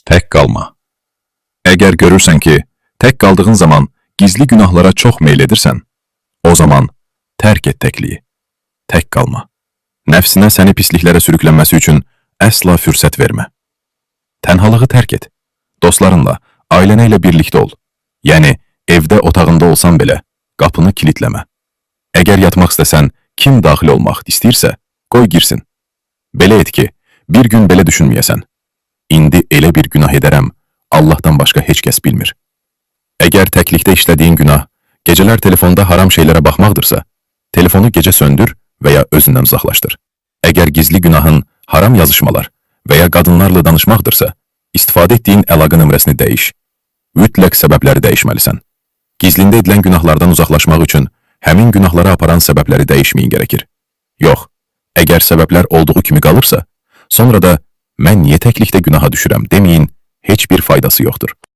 Tek kalma. Eğer görürsen ki tek kaldığın zaman gizli günahlara çok meyledirsen, o zaman terk et tekliği. Tek kalma. Nəfsinə səni pisliklərə sürüklənməsi üçün əsla fürsət vermə. Tənhalığı tərk et. Dostlarınla, ailənə ilə birlikdə ol. Yəni, evdə otağında olsan belə, qapını kilitləmə. Əgər yatmaq istəsən, kim daxil olmaq istəyirsə, qoy girsin. Belə et ki, bir gün belə düşünməyəsən. İndi elə bir günah edərəm, Allahdan başqa heç kəs bilmir. Əgər təklikdə işlədiyin günah, gecələr telefonda haram şeylərə baxmaqdırsa, telefonu gecə söndür və ya özündən uzaqlaşdır. Əgər gizli günahın haram yazışmalar və ya qadınlarla danışmaqdırsa, istifadə etdiyin əlaqə nömrəsini dəyiş. Mütləq səbəbləri dəyişməlisən. Gizlində edilən günahlardan uzaqlaşmaq üçün həmin günahlara aparan səbəbləri dəyişməyin gərəkir. Yox, əgər səbəblər olduğu kimi qalırsa, sonra da mən niyə təklikdə günaha düşürəm deməyin, heç bir faydası yoxdur.